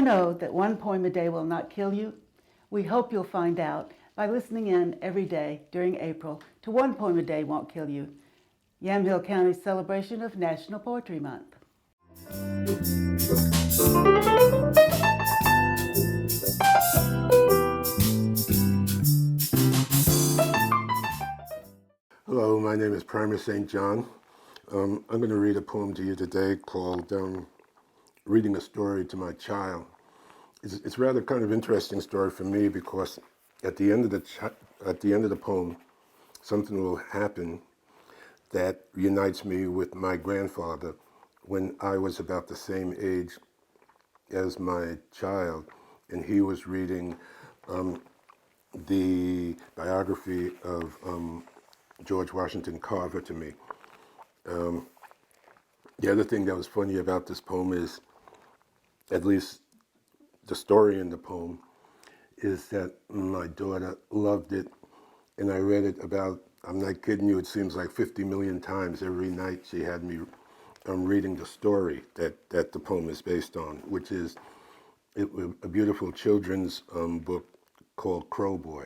know that one poem a day will not kill you? We hope you'll find out by listening in every day during April to One Poem a Day Won't Kill You, Yamhill County's celebration of National Poetry Month. Hello, my name is Primus St John. I'm going to read a poem to you today called Reading a Story to My Child. It's rather kind of interesting story for me because at the end of the poem, something will happen that unites me with my grandfather when I was about the same age as my child, and he was reading the biography of George Washington Carver to me. The other thing that was funny about this poem is, at least the story in the poem, is that my daughter loved it, and I read it about, I'm not kidding you, it seems like 50 million times every night she had me reading the story that the poem is based on, which is a beautiful children's book called Crow Boy.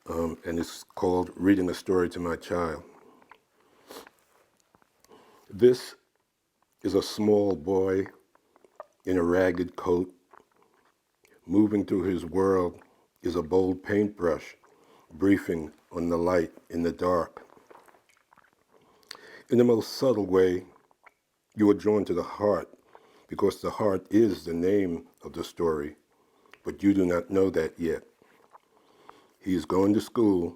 And it's called Reading a Story to My Child. This is a small boy in a ragged coat. Moving through his world is a bold paintbrush, briefing on the light in the dark. In the most subtle way, you are drawn to the heart because the heart is the name of the story, but you do not know that yet. He is going to school,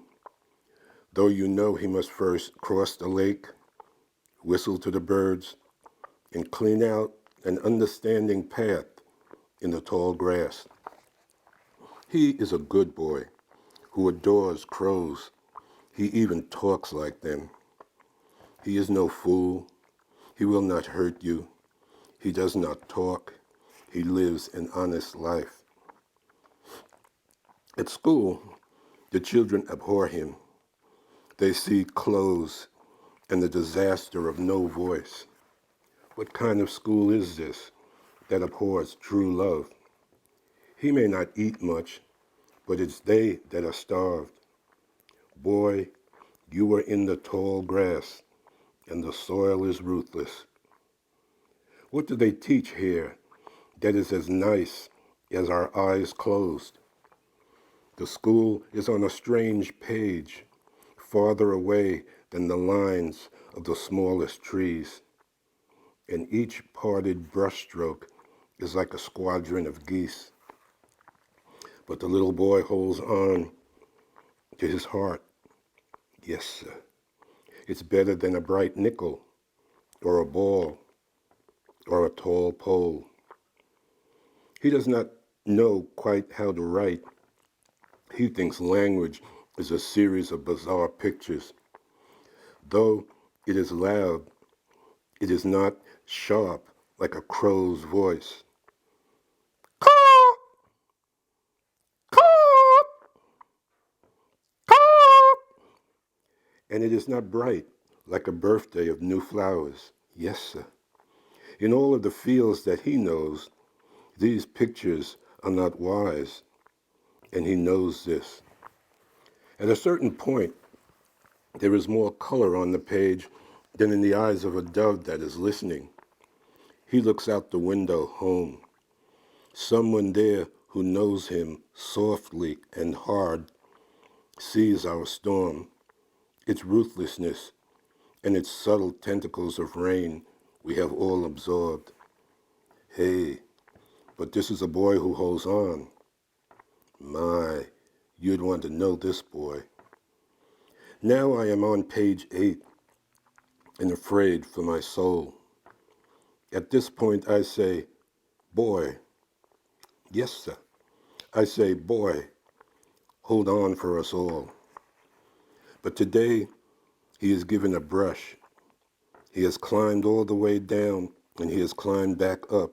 though you know he must first cross the lake, whistle to the birds, and clean out an understanding path in the tall grass. He is a good boy who adores crows. He even talks like them. He is no fool. He will not hurt you. He does not talk. He lives an honest life. At school, the children abhor him. They see clothes and the disaster of no voice. What kind of school is this that abhors true love? He may not eat much, but it's they that are starved. Boy, you are in the tall grass, and the soil is ruthless. What do they teach here that is as nice as our eyes closed? The school is on a strange page, farther away than the lines of the smallest trees, and each parted brushstroke is like a squadron of geese. But the little boy holds on to his heart. Yes, sir. It's better than a bright nickel, or a ball, or a tall pole. He does not know quite how to write. He thinks language is a series of bizarre pictures. Though it is loud, it is not sharp like a crow's voice. Caw! Caw! Caw! And it is not bright like a birthday of new flowers. Yes, sir. In all of the fields that he knows, these pictures are not wise, and he knows this. At a certain point, there is more color on the page than in the eyes of a dove that is listening. He looks out the window home. Someone there who knows him softly and hard sees our storm, its ruthlessness, and its subtle tentacles of rain we have all absorbed. Hey, but this is a boy who holds on. My, you'd want to know this boy. Now I am on page 8 and afraid for my soul. At this point I say, boy. Yes, sir. I say, boy, hold on for us all. But today he is given a brush. He has climbed all the way down and he has climbed back up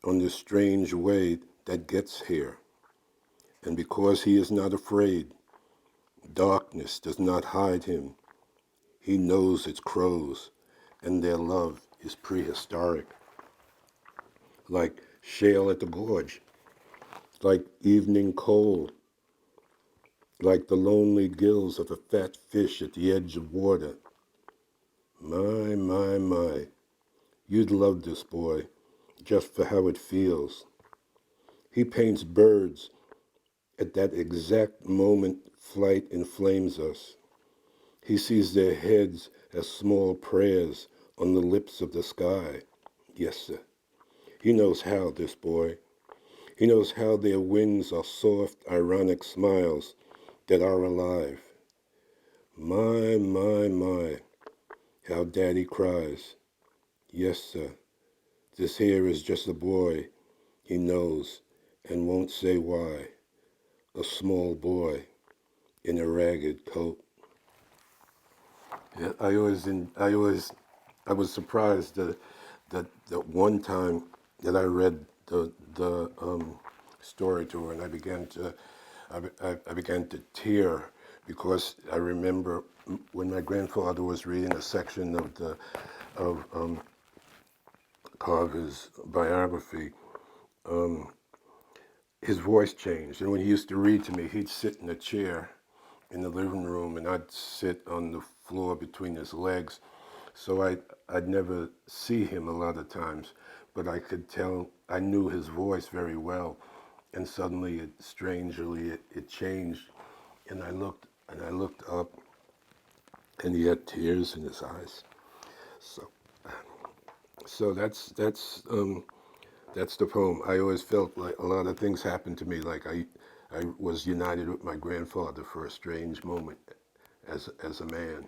on this strange way that gets here. And because he is not afraid, darkness does not hide him. He knows it's crows, and their love is prehistoric. like shale at the gorge, like evening coal, like the lonely gills of a fat fish at the edge of water. My, you'd love this boy, just for how it feels. He paints birds. At that exact moment, flight inflames us. He sees their heads as small prayers on the lips of the sky. Yes, sir. He knows how, this boy. He knows how their wings are soft, ironic smiles that are alive. My, how daddy cries. Yes, sir. This here is just a boy. He knows and won't say why. A small boy in a ragged coat. Yeah, I was surprised that one time that I read the story to her, and I began to tear because I remember when my grandfather was reading a section of Carver's biography. His voice changed, and when he used to read to me, he'd sit in a chair in the living room, and I'd sit on the floor between his legs. So I'd never see him a lot of times, but I could tell, I knew his voice very well, and suddenly it changed, and I looked up, and he had tears in his eyes. So so that's the poem. I always felt like a lot of things happened to me, like I was united with my grandfather for a strange moment as a man.